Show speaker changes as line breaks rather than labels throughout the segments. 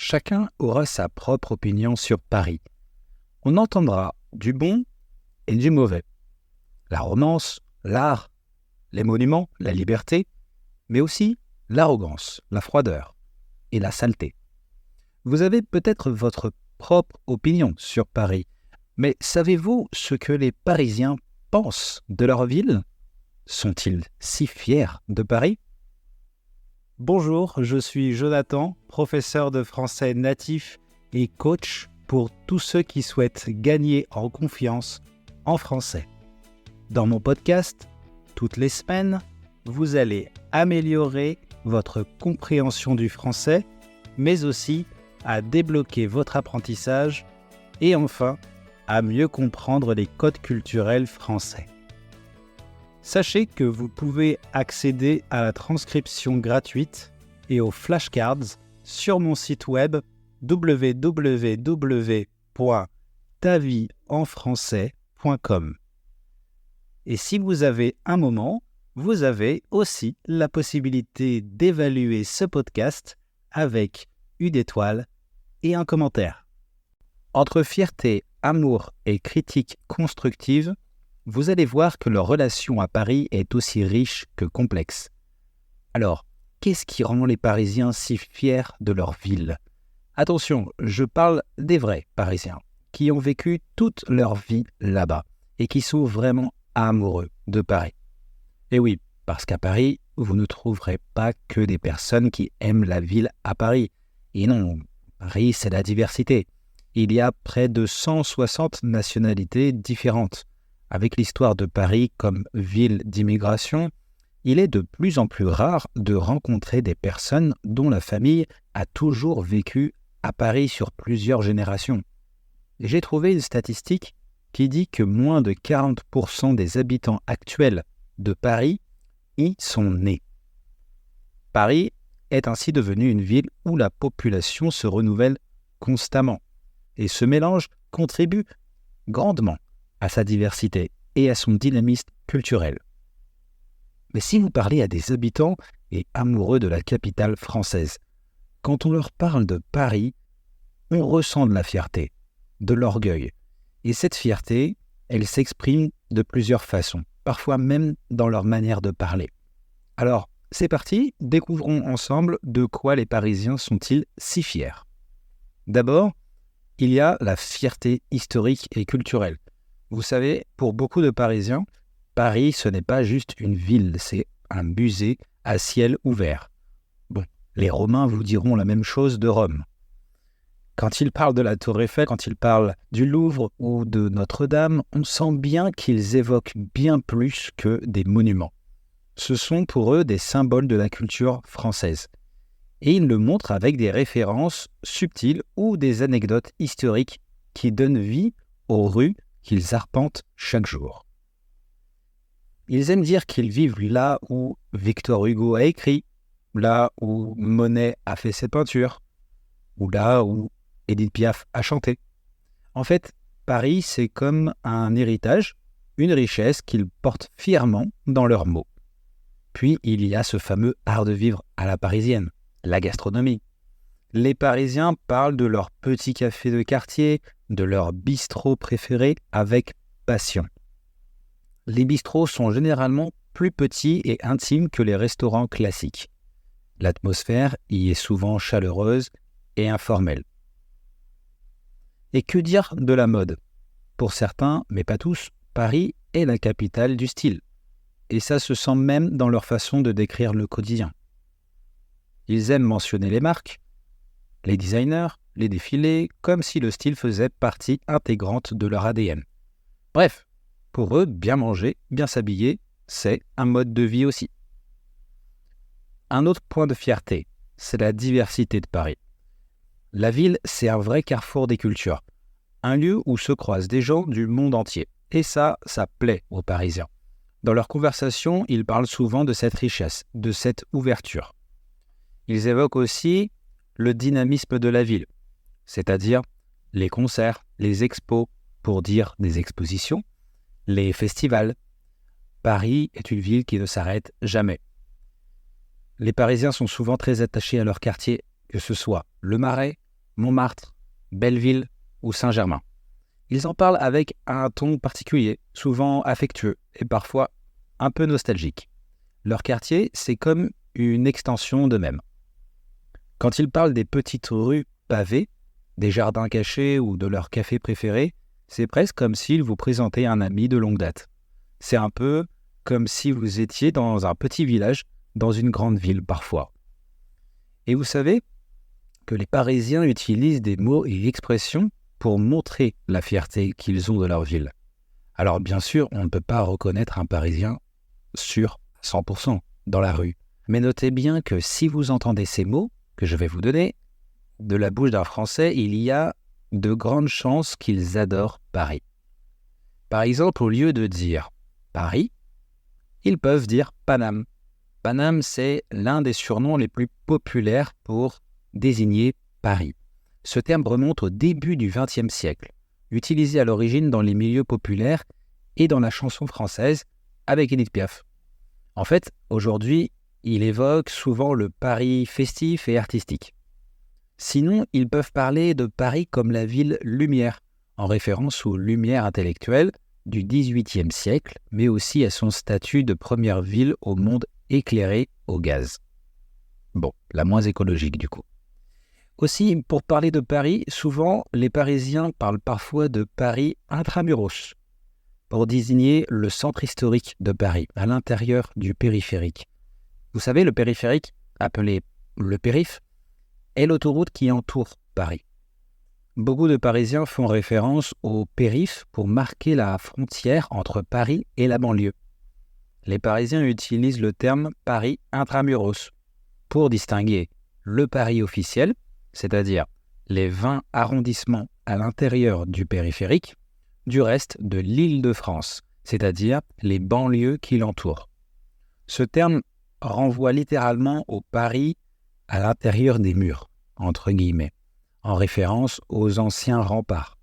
chacun aura sa propre opinion sur Paris. On entendra du bon et du mauvais. La romance, l'art, les monuments, la liberté, mais aussi l'arrogance, la froideur et la saleté. Vous avez peut-être votre propre opinion sur Paris, mais savez-vous ce que les Parisiens pensent de leur ville ? Sont-ils si fiers de Paris ? Bonjour, je suis Jonathan, professeur de français natif et coach pour tous ceux qui souhaitent gagner en confiance en français. Dans mon podcast, toutes les semaines, vous allez améliorer votre compréhension du français, mais aussi à débloquer votre apprentissage et enfin à mieux comprendre les codes culturels français. Sachez que vous pouvez accéder à la transcription gratuite et aux flashcards sur mon site web www.tavieenfrançais.com. Et si vous avez un moment, vous avez aussi la possibilité d'évaluer ce podcast avec une étoile et un commentaire. Entre fierté, amour et critique constructive, vous allez voir que leur relation à Paris est aussi riche que complexe. Alors, qu'est-ce qui rend les Parisiens si fiers de leur ville ? Attention, je parle des vrais Parisiens, qui ont vécu toute leur vie là-bas et qui sont vraiment amoureux de Paris. Et oui, parce qu'à Paris, vous ne trouverez pas que des personnes qui aiment la ville à Paris. Et non, Paris, c'est la diversité. Il y a près de 160 nationalités différentes. Avec l'histoire de Paris comme ville d'immigration, il est de plus en plus rare de rencontrer des personnes dont la famille a toujours vécu à Paris sur plusieurs générations. Et j'ai trouvé une statistique qui dit que moins de 40% des habitants actuels de Paris y sont nés. Paris est ainsi devenu une ville où la population se renouvelle constamment. Et ce mélange contribue grandement à sa diversité et à son dynamisme culturel. Mais si vous parlez à des habitants et amoureux de la capitale française, quand on leur parle de Paris, on ressent de la fierté, de l'orgueil. Et cette fierté, elle s'exprime de plusieurs façons, parfois même dans leur manière de parler. Alors, c'est parti, découvrons ensemble de quoi les Parisiens sont-ils si fiers. D'abord, il y a la fierté historique et culturelle. Vous savez, pour beaucoup de Parisiens, Paris, ce n'est pas juste une ville, c'est un musée à ciel ouvert. Bon, les Romains vous diront la même chose de Rome. Quand ils parlent de la Tour Eiffel, quand ils parlent du Louvre ou de Notre-Dame, on sent bien qu'ils évoquent bien plus que des monuments. Ce sont pour eux des symboles de la culture française. Et ils le montrent avec des références subtiles ou des anecdotes historiques qui donnent vie aux rues qu'ils arpentent chaque jour. Ils aiment dire qu'ils vivent là où Victor Hugo a écrit, là où Monet a fait ses peintures, ou là où Édith Piaf a chanté. En fait, Paris, c'est comme un héritage, une richesse qu'ils portent fièrement dans leurs mots. Puis, il y a ce fameux art de vivre à la parisienne, la gastronomie. Les Parisiens parlent de leur petit café de quartier, de leur bistrot préféré avec passion. Les bistrots sont généralement plus petits et intimes que les restaurants classiques. L'atmosphère y est souvent chaleureuse et informelle. Et que dire de la mode ? Pour certains, mais pas tous, Paris est la capitale du style. Et ça se sent même dans leur façon de décrire le quotidien. Ils aiment mentionner les marques, les designers, les défilés, comme si le style faisait partie intégrante de leur ADN. Bref, pour eux, bien manger, bien s'habiller, c'est un mode de vie aussi. Un autre point de fierté, c'est la diversité de Paris. La ville, c'est un vrai carrefour des cultures, un lieu où se croisent des gens du monde entier. Et ça plaît aux Parisiens. Dans leurs conversations, ils parlent souvent de cette richesse, de cette ouverture. Ils évoquent aussi le dynamisme de la ville, c'est-à-dire les concerts, les expos, pour dire des expositions, les festivals. Paris est une ville qui ne s'arrête jamais. Les Parisiens sont souvent très attachés à leur quartier, que ce soit le Marais, Montmartre, Belleville ou Saint-Germain. Ils en parlent avec un ton particulier, souvent affectueux et parfois un peu nostalgique. Leur quartier, c'est comme une extension d'eux-mêmes. Quand ils parlent des petites rues pavées, des jardins cachés ou de leur café préféré, c'est presque comme s'ils vous présentaient un ami de longue date. C'est un peu comme si vous étiez dans un petit village, dans une grande ville parfois. Et vous savez que les Parisiens utilisent des mots et expressions pour montrer la fierté qu'ils ont de leur ville. Alors bien sûr, on ne peut pas reconnaître un Parisien sur 100% dans la rue. Mais notez bien que si vous entendez ces mots que je vais vous donner, de la bouche d'un Français, il y a de grandes chances qu'ils adorent Paris. Par exemple, au lieu de dire Paris, ils peuvent dire Paname. Paname, c'est l'un des surnoms les plus populaires pour désigner Paris. Ce terme remonte au début du XXe siècle, utilisé à l'origine dans les milieux populaires et dans la chanson française avec Édith Piaf. En fait, aujourd'hui, il évoque souvent le Paris festif et artistique. Sinon, ils peuvent parler de Paris comme la ville lumière, en référence aux lumières intellectuelles du XVIIIe siècle, mais aussi à son statut de première ville au monde éclairé au gaz. Bon, la moins écologique du coup. Aussi, pour parler de Paris, souvent, les Parisiens parlent parfois de Paris intramuros, pour désigner le centre historique de Paris, à l'intérieur du périphérique. Vous savez, le périphérique, appelé le périph', est l'autoroute qui entoure Paris. Beaucoup de Parisiens font référence au périph' pour marquer la frontière entre Paris et la banlieue. Les Parisiens utilisent le terme Paris intramuros pour distinguer le Paris officiel, c'est-à-dire les 20 arrondissements à l'intérieur du périphérique, du reste de l'Île-de-France, c'est-à-dire les banlieues qui l'entourent. Ce terme renvoie littéralement au Paris à l'intérieur des murs, entre guillemets, en référence aux anciens remparts.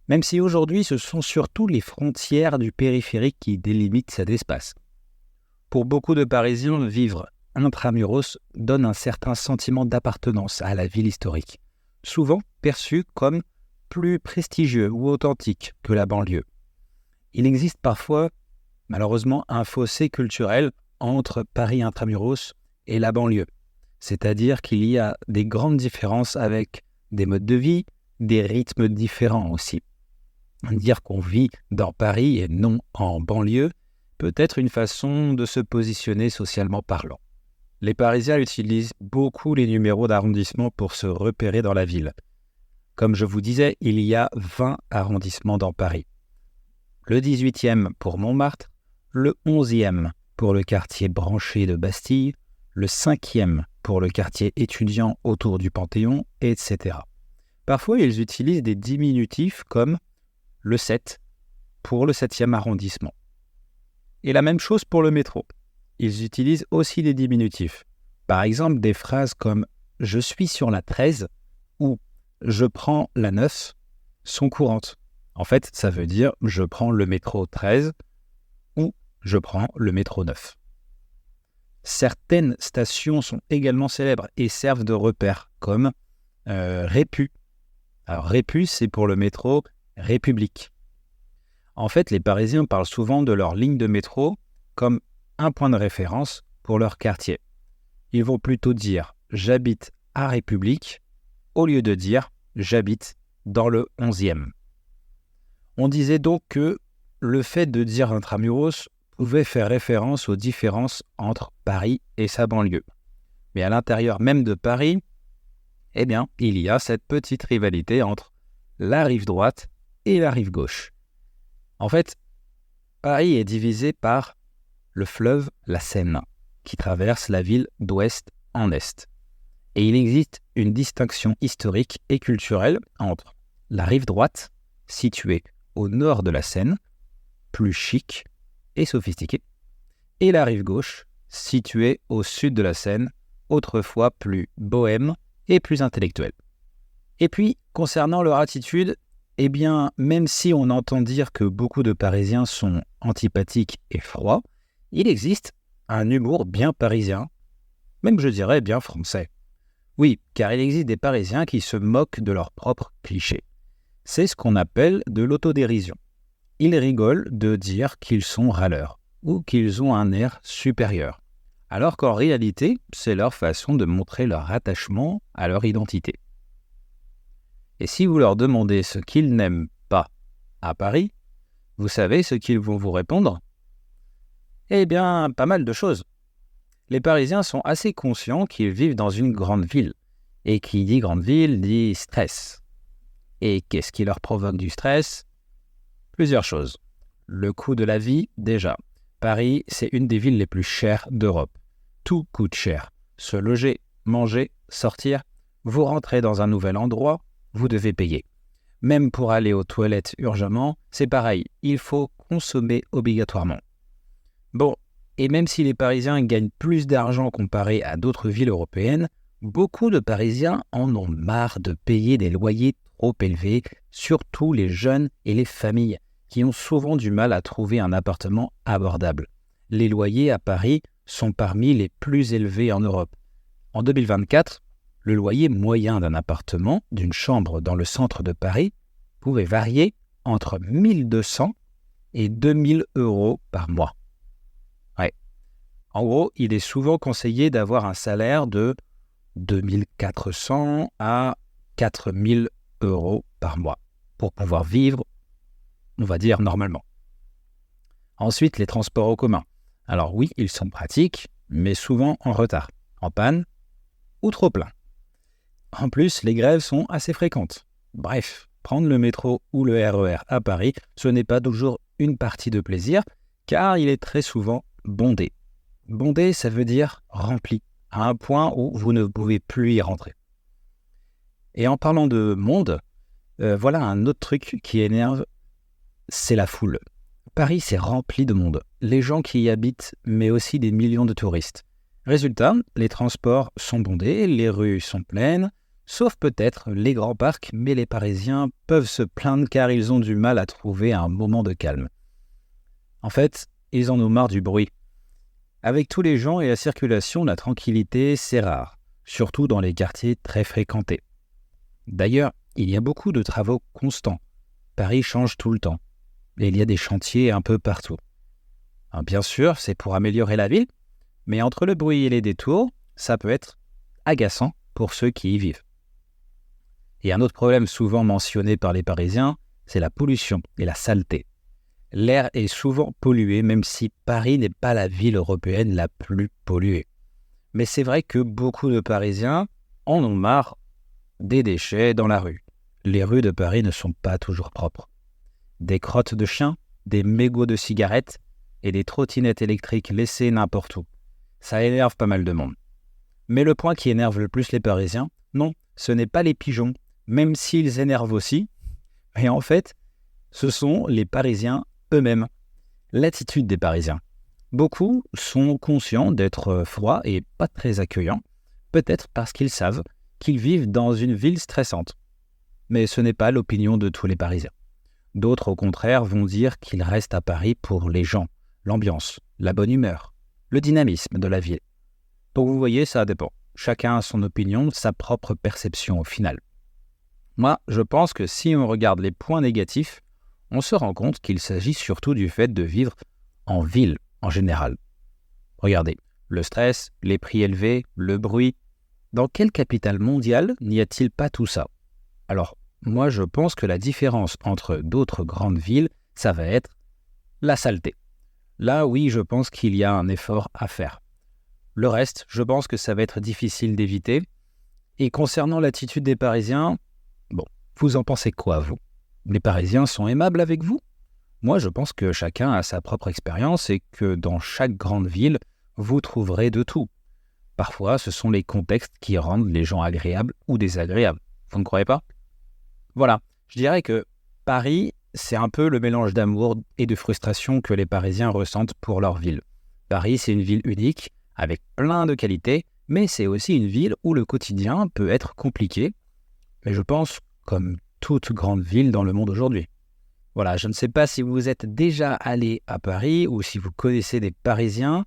Même si aujourd'hui, ce sont surtout les frontières du périphérique qui délimitent cet espace. Pour beaucoup de Parisiens, vivre intramuros donne un certain sentiment d'appartenance à la ville historique, souvent perçu comme plus prestigieux ou authentique que la banlieue. Il existe parfois, malheureusement, un fossé culturel entre Paris intramuros et la banlieue, c'est-à-dire qu'il y a des grandes différences avec des modes de vie, des rythmes différents aussi. Dire qu'on vit dans Paris et non en banlieue peut être une façon de se positionner socialement parlant. Les Parisiens utilisent beaucoup les numéros d'arrondissement pour se repérer dans la ville. Comme je vous disais, il y a 20 arrondissements dans Paris. Le 18e pour Montmartre, le 11e pour le quartier branché de Bastille, le 5e pour le quartier étudiant autour du Panthéon, etc. Parfois, ils utilisent des diminutifs comme le 7 pour le 7e arrondissement. Et la même chose pour le métro. Ils utilisent aussi des diminutifs. Par exemple, des phrases comme « je suis sur la 13 » ou « je prends la 9 » sont courantes. En fait, ça veut dire « je prends le métro 13 » ou « je prends le métro 9 ». Certaines stations sont également célèbres et servent de repères, comme Répu. Alors Répu, c'est pour le métro République. En fait, les Parisiens parlent souvent de leur ligne de métro comme un point de référence pour leur quartier. Ils vont plutôt dire « j'habite à République » au lieu de dire « j'habite dans le 11e ». On disait donc que le fait de dire intramuros pouvait faire référence aux différences entre Paris et sa banlieue. Mais à l'intérieur même de Paris, eh bien, il y a cette petite rivalité entre la rive droite et la rive gauche. En fait, Paris est divisé par le fleuve la Seine, qui traverse la ville d'ouest en est. Et il existe une distinction historique et culturelle entre la rive droite, située au nord de la Seine, plus chic et sophistiquée, et la rive gauche, située au sud de la Seine, autrefois plus bohème et plus intellectuelle. Et puis, concernant leur attitude, eh bien, même si on entend dire que beaucoup de Parisiens sont antipathiques et froids, il existe un humour bien parisien, même je dirais bien français. Oui, car il existe des Parisiens qui se moquent de leurs propres clichés. C'est ce qu'on appelle de l'autodérision. Ils rigolent de dire qu'ils sont râleurs ou qu'ils ont un air supérieur, alors qu'en réalité, c'est leur façon de montrer leur attachement à leur identité. Et si vous leur demandez ce qu'ils n'aiment pas à Paris, vous savez ce qu'ils vont vous répondre ? Eh bien, pas mal de choses. Les Parisiens sont assez conscients qu'ils vivent dans une grande ville. Et qui dit grande ville dit stress. Et qu'est-ce qui leur provoque du stress ? Plusieurs choses. Le coût de la vie, déjà. Paris, c'est une des villes les plus chères d'Europe. Tout coûte cher. Se loger, manger, sortir. Vous rentrez dans un nouvel endroit, vous devez payer. Même pour aller aux toilettes urgemment, c'est pareil. Il faut consommer obligatoirement. Bon, et même si les Parisiens gagnent plus d'argent comparé à d'autres villes européennes, beaucoup de Parisiens en ont marre de payer des loyers trop élevés, surtout les jeunes et les familles, qui ont souvent du mal à trouver un appartement abordable. Les loyers à Paris sont parmi les plus élevés en Europe. En 2024, le loyer moyen d'un appartement, d'une chambre dans le centre de Paris, pouvait varier entre 1 200 et 2 000 euros par mois. En gros, il est souvent conseillé d'avoir un salaire de 2 400 à 4 000 euros par mois pour pouvoir vivre, on va dire, normalement. Ensuite, les transports en commun. Alors oui, ils sont pratiques, mais souvent en retard, en panne ou trop plein. En plus, les grèves sont assez fréquentes. Bref, prendre le métro ou le RER à Paris, ce n'est pas toujours une partie de plaisir, car il est très souvent bondé. Bondé, ça veut dire rempli, à un point où vous ne pouvez plus y rentrer. Et en parlant de monde, voilà un autre truc qui énerve, c'est la foule. Paris, c'est rempli de monde. Les gens qui y habitent, mais aussi des millions de touristes. Résultat, les transports sont bondés, les rues sont pleines, sauf peut-être les grands parcs, mais les Parisiens peuvent se plaindre car ils ont du mal à trouver un moment de calme. En fait, ils en ont marre du bruit. Avec tous les gens et la circulation, la tranquillité, c'est rare, surtout dans les quartiers très fréquentés. D'ailleurs, il y a beaucoup de travaux constants. Paris change tout le temps. Et il y a des chantiers un peu partout. Alors, bien sûr, c'est pour améliorer la ville, mais entre le bruit et les détours, ça peut être agaçant pour ceux qui y vivent. Et un autre problème souvent mentionné par les Parisiens, c'est la pollution et la saleté. L'air est souvent pollué, même si Paris n'est pas la ville européenne la plus polluée. Mais c'est vrai que beaucoup de Parisiens en ont marre des déchets dans la rue. Les rues de Paris ne sont pas toujours propres. Des crottes de chiens, des mégots de cigarettes et des trottinettes électriques laissées n'importe où. Ça énerve pas mal de monde. Mais le point qui énerve le plus les Parisiens, non, ce n'est pas les pigeons, même s'ils énervent aussi, mais en fait, ce sont les Parisiens eux-mêmes. L'attitude des Parisiens. Beaucoup sont conscients d'être froids et pas très accueillants, peut-être parce qu'ils savent qu'ils vivent dans une ville stressante. Mais ce n'est pas l'opinion de tous les Parisiens. D'autres, au contraire, vont dire qu'ils restent à Paris pour les gens, l'ambiance, la bonne humeur, le dynamisme de la ville. Donc vous voyez, ça dépend. Chacun a son opinion, sa propre perception au final. Moi, je pense que si on regarde les points négatifs, on se rend compte qu'il s'agit surtout du fait de vivre en ville en général. Regardez, le stress, les prix élevés, le bruit. Dans quelle capitale mondiale n'y a-t-il pas tout ça ? Alors, moi je pense que la différence entre d'autres grandes villes, ça va être la saleté. Là, oui, je pense qu'il y a un effort à faire. Le reste, je pense que ça va être difficile d'éviter. Et concernant l'attitude des Parisiens, bon, vous en pensez quoi, vous ? Les Parisiens sont aimables avec vous ? Moi, je pense que chacun a sa propre expérience et que dans chaque grande ville, vous trouverez de tout. Parfois, ce sont les contextes qui rendent les gens agréables ou désagréables. Vous ne croyez pas ? Voilà, je dirais que Paris, c'est un peu le mélange d'amour et de frustration que les Parisiens ressentent pour leur ville. Paris, c'est une ville unique, avec plein de qualités, mais c'est aussi une ville où le quotidien peut être compliqué. Mais je pense, comme toute grande ville dans le monde aujourd'hui. Voilà, je ne sais pas si vous êtes déjà allé à Paris ou si vous connaissez des Parisiens,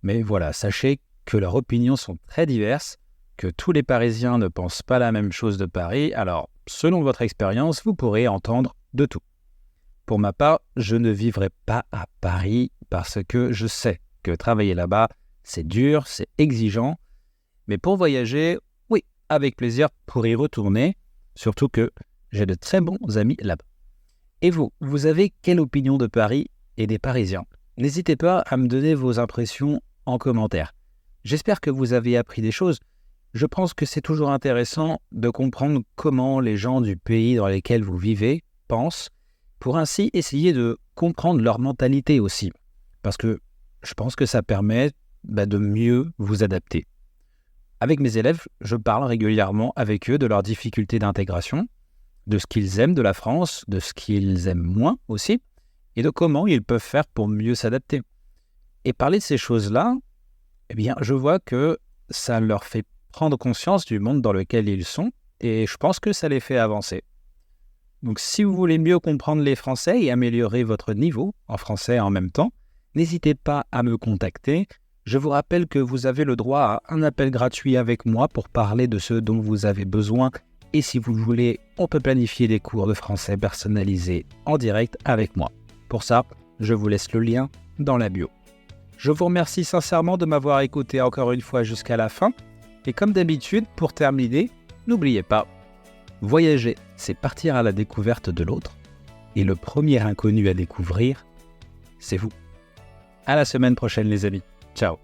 mais voilà, sachez que leurs opinions sont très diverses, que tous les Parisiens ne pensent pas la même chose de Paris, alors selon votre expérience, vous pourrez entendre de tout. Pour ma part, je ne vivrai pas à Paris parce que je sais que travailler là-bas, c'est dur, c'est exigeant. Mais pour voyager, oui, avec plaisir pour y retourner, surtout que j'ai de très bons amis là-bas. Et vous avez quelle opinion de Paris et des Parisiens? N'hésitez pas à me donner vos impressions en commentaire. J'espère que vous avez appris des choses. Je pense que c'est toujours intéressant de comprendre comment les gens du pays dans lequel vous vivez pensent, pour ainsi essayer de comprendre leur mentalité aussi. Parce que je pense que ça permet de mieux vous adapter. Avec mes élèves, je parle régulièrement avec eux de leurs difficultés d'intégration, de ce qu'ils aiment de la France, de ce qu'ils aiment moins aussi, et de comment ils peuvent faire pour mieux s'adapter. Et parler de ces choses-là, je vois que ça leur fait prendre conscience du monde dans lequel ils sont, et je pense que ça les fait avancer. Donc si vous voulez mieux comprendre les Français et améliorer votre niveau en français en même temps, n'hésitez pas à me contacter. Je vous rappelle que vous avez le droit à un appel gratuit avec moi pour parler de ce dont vous avez besoin. Et si vous voulez, on peut planifier des cours de français personnalisés en direct avec moi. Pour ça, je vous laisse le lien dans la bio. Je vous remercie sincèrement de m'avoir écouté encore une fois jusqu'à la fin. Et comme d'habitude, pour terminer, n'oubliez pas, voyager, c'est partir à la découverte de l'autre. Et le premier inconnu à découvrir, c'est vous. À la semaine prochaine les amis. Ciao.